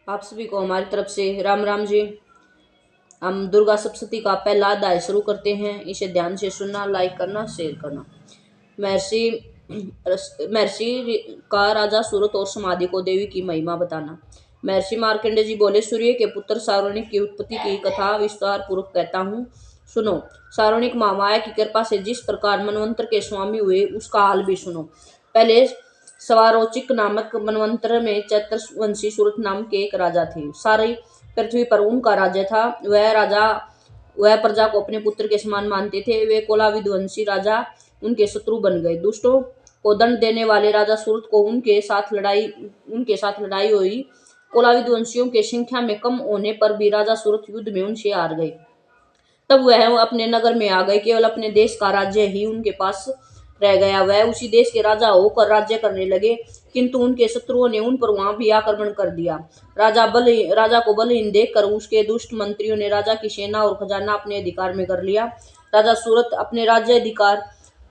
आप सभी को हमारी तरफ से राम राम जी। हम दुर्गा सप्तशती का पहला अध्याय शुरू करते हैं। इसे ध्यान से सुनना, लाइक करना, शेयर करना। महर्षि महर्षि का राजा सूरत और समाधि को देवी की महिमा बताना। महर्षि मार्कंडेय जी बोले, सूर्य के पुत्र सारोणिक की उत्पत्ति की कथा विस्तार पूर्वक कहता हूँ, सुनो। सारोणिक महामाया की कृपा से जिस प्रकार मनवंतर के स्वामी हुए, उसका हाल भी सुनो। पहले सवारोचिक नामक मनवंतर में चैत्रवंशी सूरत नाम के एक राजा थे। सारी पृथ्वी पर उनका राज्य था। वह प्रजा को अपने पुत्र के समान मानते थे। वे कोलाविदवंशी राजा उनके शत्रु बन गए। दुष्टों को दंड देने वाले राजा सूरत को उनके साथ लड़ाई हुई। कोलाविदवंशियों के संख्या में कम होने पर भी राजा सूरत युद्ध में उनसे हार गए। तब वह अपने नगर में आ गए। केवल अपने देश का राज्य ही उनके पास रह गया। वह उसी देश के राजा होकर राज्य करने लगे, किंतु उनके शत्रुओं ने उन पर वहां भी आक्रमण कर दिया। राजा को बलहीन देखकर उसके दुष्ट मंत्रियों ने राजा की सेना और खजाना अपने अधिकार में कर लिया। राजा सूरत अपने राज्य अधिकार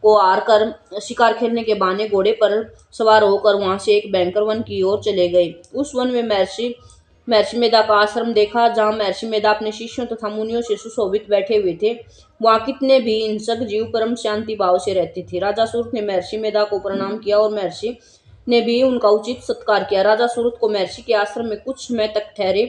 को हार कर शिकार खेलने के बहाने घोड़े पर सवार होकर वहां से एक भयंकर वन की ओर चले गए। उस वन में महर्षि मेधा का आश्रम देखा, जहां महर्षि मेधा अपने शिष्यों तथा मुनियों से सुशोभित बैठे हुए थे। वहां कितने भी हिंसक जीव परम शांति भाव से रहते थे। राजा सूरत ने महर्षि मेधा को प्रणाम किया और महर्षि ने भी उनका उचित सत्कार किया। राजा सूरत को महर्षि के आश्रम में कुछ समय तक ठहरे।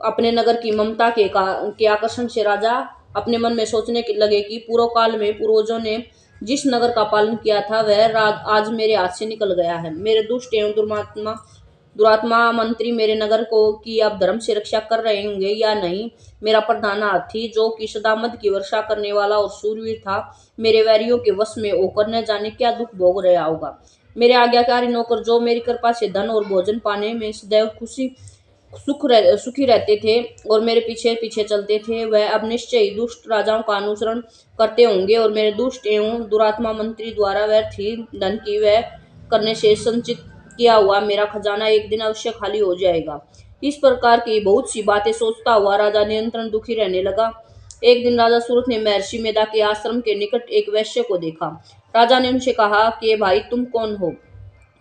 अपने नगर की ममता के आकर्षण से राजा अपने मन में सोचने लगे कि पूर्व काल में पूर्वजों ने जिस नगर का पालन किया था, वह आज मेरे हाथ से निकल गया है। मेरे दुष्ट एवं दुरात्मा मंत्री मेरे नगर को की अब धर्म से रक्षा कर रहे होंगे या नहीं। मेरा प्रधान हाथी, जो कि सदा मद की वर्षा करने वाला और शूरवीर था, मेरे वैरियों के वश में होकर न जाने क्या दुख भोग रहा होगा। मेरे आज्ञाकारी नौकर, जो मेरी कृपा से धन और भोजन पाने में सदैव सुखी रहते थे और मेरे पीछे पीछे चलते थे, वह अब निश्चय ही दुष्ट राजाओं का अनुसरण करते होंगे और मेरे दुष्ट एवं दुरात्मा मंत्री द्वारा व्यर्थ ही धन की व्यय करने से संचित किया हुआ मेरा खजाना एक दिन अवश्य खाली हो जाएगा। इस प्रकार की बहुत सी बातें सोचता हुआ राजा निरंतर दुखी रहने लगा। एक दिन राजा सूरत ने महर्षि मेधा के आश्रम के निकट एक वैश्य को देखा। राजा ने उनसे कहा कि भाई, तुम कौन हो?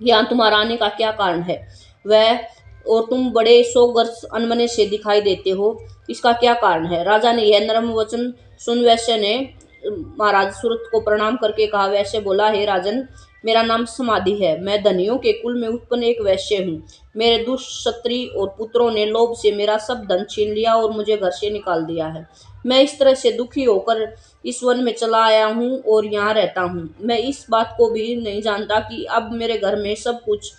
यहाँ तुम्हारा आने का क्या कारण है? वह और तुम बड़े सोगर्स अनमने से दिखाई देते हो, इसका क्या कारण है? राजा ने यह नरम वचन सुन वैश्य ने महाराज सूरत को प्रणाम करके कहा। वैश्य बोला, हे राजन, मेरा नाम समाधि है। मैं धनियों के कुल में उत्पन्न एक वैश्य हूँ। मेरे दुष्क्षत्री और पुत्रों ने लोभ से मेरा सब धन छीन लिया और मुझे घर से निकाल दिया है। मैं इस तरह से दुखी होकर इस वन में चला आया हूँ और यहाँ रहता हूँ। मैं इस बात को भी नहीं जानता कि अब मेरे घर में सब कुछ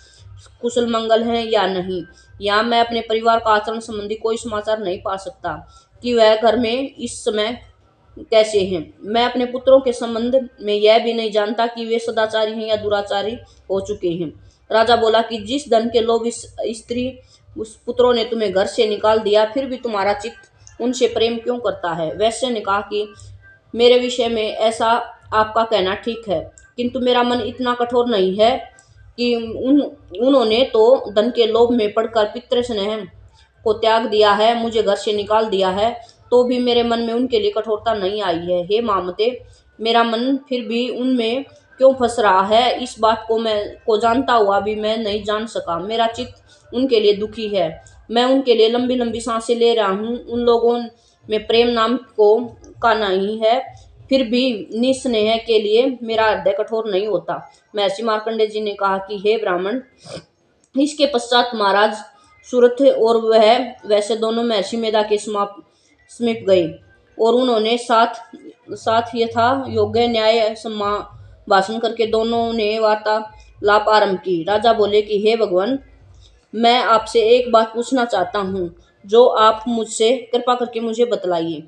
कुशल मंगल है या नहीं। यहाँ मैं अपने परिवार का आचरण संबंधी कोई समाचार नहीं पा सकता कि वह घर में इस समय कैसे हैं। मैं अपने पुत्रों के संबंध में यह भी नहीं जानता कि वे सदाचारी हैं या दुराचारी हो चुके हैं। राजा बोला कि जिस धन के लोभ इस स्त्री उस पुत्रों ने तुम्हें घर से निकाल दिया, फिर भी तुम्हारा चित्त उनसे प्रेम क्यों करता है? वैश्य ने कहा कि मेरे विषय में ऐसा आपका कहना ठीक है, किंतु मेरा मन इतना कठोर नहीं है कि उन्होंने तो धन के लोभ में पड़कर पितृ स्नेह को त्याग दिया है, मुझे घर से निकाल दिया है, तो भी मेरे मन में उनके लिए कठोरता नहीं आई है। हे मामते, मेरा मन फिर भी उनमें क्यों फंस रहा है, इस बात को जानता हुआ भी मैं नहीं जान सका। मेरा चित्त उनके लिए दुखी है। मैं उनके लिए लंबी लंबी सांसें ले रहा हूँ। उन लोगों में प्रेम नाम का नहीं है, फिर भी निस्नेह के लिए मेरा हृदय कठोर नहीं होता। महर्षि मार्कंडेय जी ने कहा कि हे ब्राह्मण, इसके पश्चात महाराज सूरत और वह वैसे दोनों महर्षि मेधा के समीप गए और उन्होंने साथ यथा योग्य न्याय भाषण करके दोनों ने वार्तालाप आरंभ की। राजा बोले कि हे भगवान, मैं आपसे एक बात पूछना चाहता हूँ, जो आप मुझसे कृपा करके मुझे बतलाइए।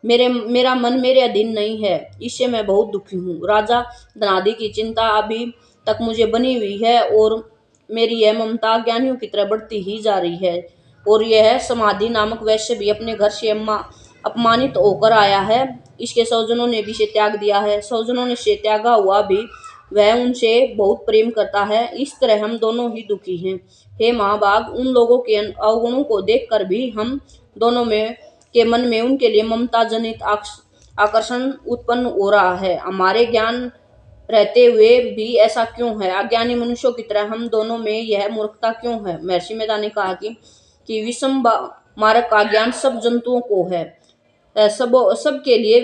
मेरा मन मेरे अधीन नहीं है, इससे मैं बहुत दुखी हूँ। राजा धनादि की चिंता अभी तक मुझे बनी हुई है और मेरी यह ममता ज्ञानियों की तरह बढ़ती ही जा रही है। और यह समाधि नामक वैश्य भी अपने घर से अपमानित होकर आया है। इसके स्वजनों ने भी इसे त्याग दिया है। स्वजनों ने इसे त्यागा हुआ भी वह उनसे बहुत प्रेम करता है। इस तरह हम दोनों ही दुखी हैं। हे महाभाग, उन लोगों के अवगुणों को देखकर भी हम दोनों में के मन में उनके लिए ममता जनित आकर्षण उत्पन्न हो रहा है। हमारे ज्ञान रहते हुए भी ऐसा क्यों है? अज्ञानी मनुष्यों की तरह हम दोनों में यह मूर्खता क्यों है? महर्षि मेधा ने कहा कि कि विषम मारक का ज्ञान सब जंतुओं को है। सबके लिए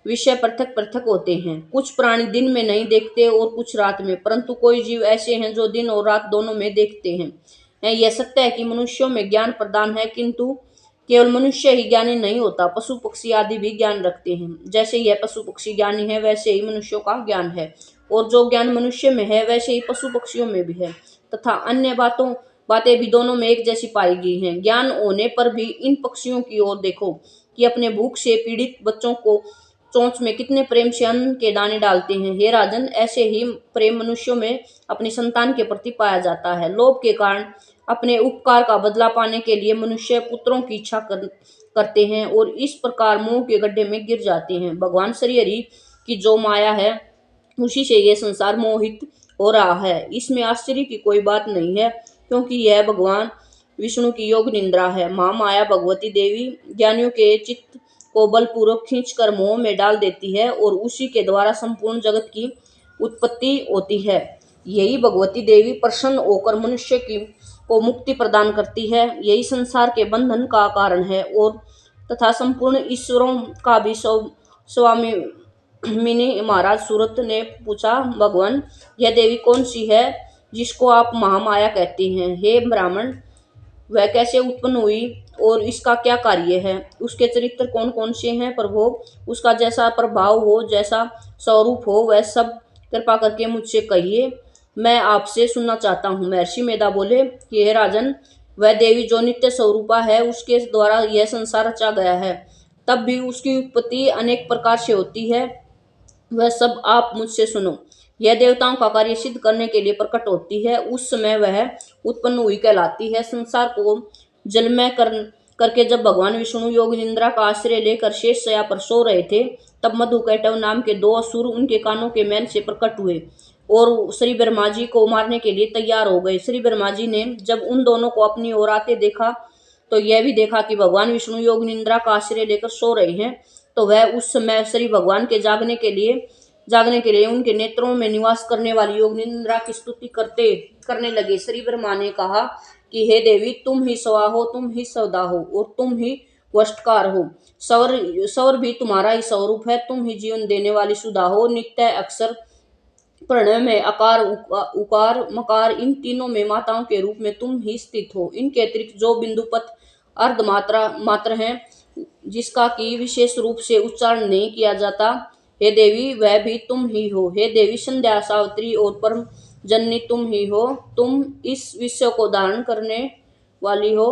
विषय पृथक पृथक होते हैं। कुछ प्राणी दिन में नहीं देखते और कुछ रात में, परंतु कोई जीव ऐसे हैं जो दिन और रात दोनों में देखते हैं। यह सत्य है कि मनुष्यों में ज्ञान प्रदान है, किंतु केवल मनुष्य ही ज्ञानी नहीं होता, पशु पक्षी आदि भी ज्ञान रखते हैं। जैसे यह पशु पक्षी ज्ञानी है, वैसे ही मनुष्यों का ज्ञान है, और जो ज्ञान मनुष्य में है वैसे ही पशु पक्षियों में भी है, तथा अन्य बातें भी दोनों में एक जैसी पाई गई हैं। ज्ञान होने पर भी इन पक्षियों की ओर देखो कि अपने भूख से पीड़ित बच्चों को चोंच में कितने प्रेम से अन्न के दाने डालते हैं। हे राजन, ऐसे ही प्रेम मनुष्यों में अपनी संतान के प्रति पाया जाता है। लोभ के कारण अपने उपकार का बदला पाने के लिए मनुष्य पुत्रों की इच्छा करते हैं और इस प्रकार मोह के गड्ढे में गिर जाते हैं। भगवान श्री हरि की जो माया है, उसी से यह संसार मोहित हो रहा है। इसमें आश्चर्य की कोई बात नहीं है, क्योंकि यह भगवान विष्णु की योग निंद्रा है। महामाया भगवती देवी ज्ञानियों के चित्त को बलपूर्वक खींचकर मोह में डाल देती है और उसी के द्वारा संपूर्ण जगत की उत्पत्ति होती है। यही भगवती देवी प्रसन्न होकर मनुष्य को मुक्ति प्रदान करती है। यही संसार के बंधन का कारण है, और तथा संपूर्ण ईश्वरों का भी स्वामी। मिनी महाराज सूरत ने पूछा, भगवान, यह देवी कौन सी है जिसको आप महामाया कहती हैं? हे ब्राह्मण, वह कैसे उत्पन्न हुई और इसका क्या कार्य है? उसके चरित्र कौन कौन से हैं प्रभु? उसका जैसा प्रभाव हो, जैसा स्वरूप हो, वह सब कृपा करके मुझसे कहिए, मैं आपसे सुनना चाहता हूँ। महर्षि मेधा बोले कि हे राजन, वह देवी जो नित्य स्वरूपा है, उसके द्वारा यह संसार रचा गया है, तब भी उसकी उत्पत्ति अनेक प्रकार से होती है, वह सब आप मुझसे सुनो। यह देवताओं का कार्य सिद्ध करने के लिए प्रकट होती है, उस समय वह उत्पन्न हुई कहलाती है। संसार को जलमय करके जब भगवान विष्णु योग निंद्रा का आश्रय लेकर शेष शया पर सो रहे थे, तब मधुकैटव नाम के दो असुर उनके कानों के मैल से प्रकट हुए और श्री ब्रह्मा जी को मारने के लिए तैयार हो गए। श्री ब्रह्मा जी ने जब उन दोनों को अपनी ओर आते देखा, तो यह भी देखा कि भगवान विष्णु योग निंद्रा का आश्रय लेकर सो रहे हैं। तो वह उस समय श्री भगवान के जागने के लिए उनके नेत्रों में निवास करने वाली योग निंद्रा की स्तुति करने लगे। श्री ब्रह्मा ने कहा कि हे देवी, तुम ही सवा हो, तुम ही सौदा हो और तुम ही वष्टकार हो। सवर भी तुम्हारा ही स्वरूप है, तुम ही जीवन देने वाली सुधा हो। नित्य अक्षर प्रणय में अकार उकार मकार, इन तीनों में माताओं के रूप में तुम ही स्थित हो। इनके अतिरिक्त जो बिंदुपत अर्ध मात्र हैं, जिसका की विशेष रूप से उच्चारण नहीं किया जाता, हे देवी, वह भी तुम ही हो। हे देवी, संध्या, सावित्री और परम जननी तुम ही हो। तुम इस विश्व को धारण करने वाली हो,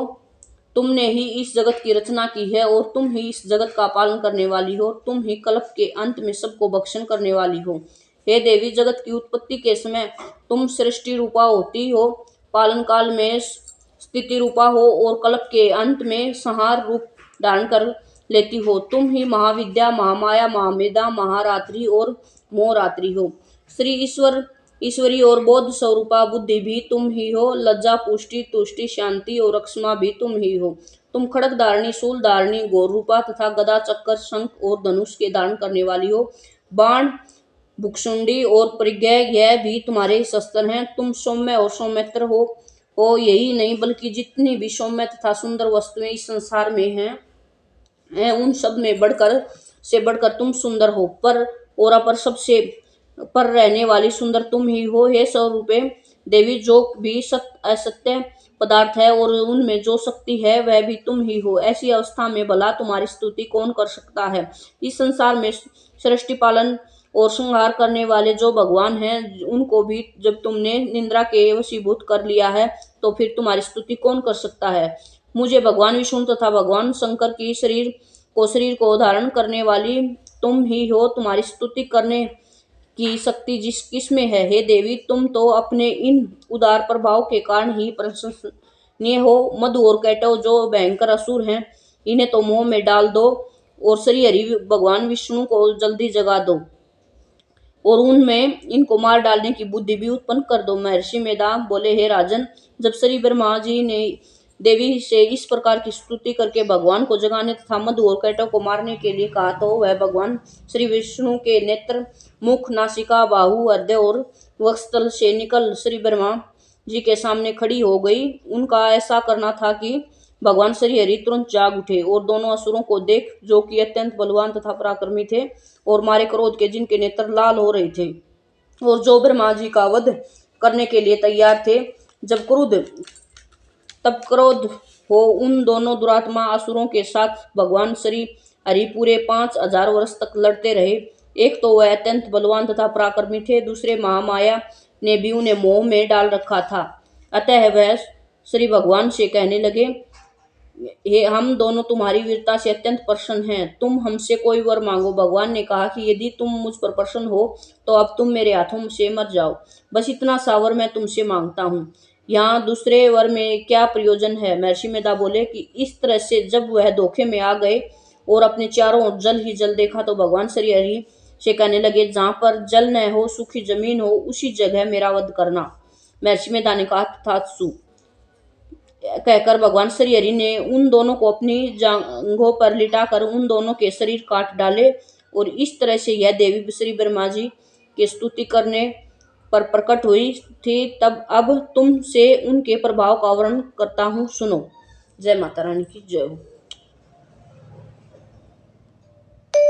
तुमने ही इस जगत की रचना की है और तुम ही इस जगत का पालन करने वाली हो। तुम ही कल्प के अंत में सबको भक्षण करने वाली हो। हे देवी, जगत की उत्पत्ति के समय तुम सृष्टि रूपा होती हो, पालन काल में स्थिति रूपा हो और कल्प के अंत में संहार रूप धारण कर लेती हो। तुम ही महाविद्या, महामाया, महामेधा, महारात्रि और मोहरात्रि हो। श्री ईश्वरी और बोध स्वरूपा बुद्धि भी तुम ही हो। लज्जा, पुष्टि, तुष्टि, शांति और रक्षमा भी तुम ही हो। तुम खड़ग धारणी, शूल धारणी, गौर रूपा तथा गदा, चक्कर, शंख और धनुष के धारण करने वाली हो। बाण, भुक्षुंडी और परिज्ञा, यह भी तुम्हारे शस्त्र हैं। तुम सौम्य और सौमित्र हो यही नहीं, बल्कि जितनी भी सौम्य तथा सुंदर वस्तुएं इस संसार में हैं, उन सब में बढ़कर तुम सुंदर हो। पर और अपर सबसे पर रहने वाली सुंदर तुम ही हो। हे स्वरूपे देवी, जो भी असत्य पदार्थ है और उनमें जो शक्ति है, वह भी तुम ही हो। ऐसी अवस्था में भला तुम्हारी स्तुति कौन कर सकता है? इस संसार में सृष्टि पालन और संहार करने वाले जो भगवान हैं, उनको भी जब तुमने निंद्रा के वशीभूत कर लिया है, तो फिर तुम्हारी स्तुति कौन कर सकता है? मुझे भगवान विष्णु तथा भगवान शंकर की शरीर को धारण करने वाली तुम ही हो। तुम्हारी स्तुति करने की शक्ति किसमें है? हे देवी, तुम तो अपने इन उदार प्रभाव के कारण ही प्रशंसनीय हो। मधु और कैटव जो भयंकर असुर हैं, इन्हें तो मोह में डाल दो और श्री हरि भगवान विष्णु को जल्दी जगा दो और उनमें इनको मार डालने की बुद्धि भी उत्पन्न कर दो। महर्षि मेधा बोले, हे राजन, जब श्री ब्रह्मा जी ने देवी से इस प्रकार की स्तुति करके भगवान को जगाने तथा मधु और कैटव को मारने के लिए कहा, तो वह भगवान श्री विष्णु के नेत्र, मुख, नासिका, बाहु, हृदय और वक्षस्थल से निकल श्री ब्रह्मा जी के सामने खड़ी हो गई। उनका ऐसा करना था कि भगवान श्री हरि तुरंत जाग उठे और दोनों असुरों को देख, जो कि अत्यंत बलवान तथा पराक्रमी थे और मारे क्रोध के जिनके नेत्र लाल हो रहे थे और जो ब्रह्मा जी का वध करने के लिए तैयार थे, जब क्रोध हो उन दोनों दुरात्मा असुरों के साथ भगवान श्री हरि पूरे 5,000 वर्ष तक लड़ते रहे। एक तो वह अत्यंत बलवान तथा पराक्रमी थे, दूसरे महामाया ने भी उन्हें मोह में डाल रखा था। अतः वह श्री भगवान से कहने लगे, हे हम दोनों तुम्हारी वीरता से अत्यंत प्रसन्न हैं, तुम हमसे कोई वर मांगो। भगवान ने कहा कि यदि तुम मुझ पर प्रसन्न हो तो अब तुम मेरे हाथों से मर जाओ, बस इतना सा वर मैं तुमसे मांगता हूँ। यहाँ दूसरे वर में क्या प्रयोजन है? महर्षि मेधा बोले कि इस तरह से जब वह धोखे में आ गए और अपने चारों ओर जल ही जल देखा तो भगवान श्री हरि से कहने लगे, जहाँ पर जल न हो, सूखी जमीन हो, उसी जगह मेरा वध करना। महर्षि मेधा ने कहा, तथास्तु कहकर भगवान श्री हरि ने उन दोनों को अपनी जांघों पर लिटाकर उन दोनों के शरीर काट डाले और इस तरह से यह देवी श्री ब्रह्मा जी की स्तुति करने पर प्रकट हुई थी। तब अब तुम से उनके प्रभाव का वर्णन करता हूँ, सुनो। जय माता रानी की जय हो।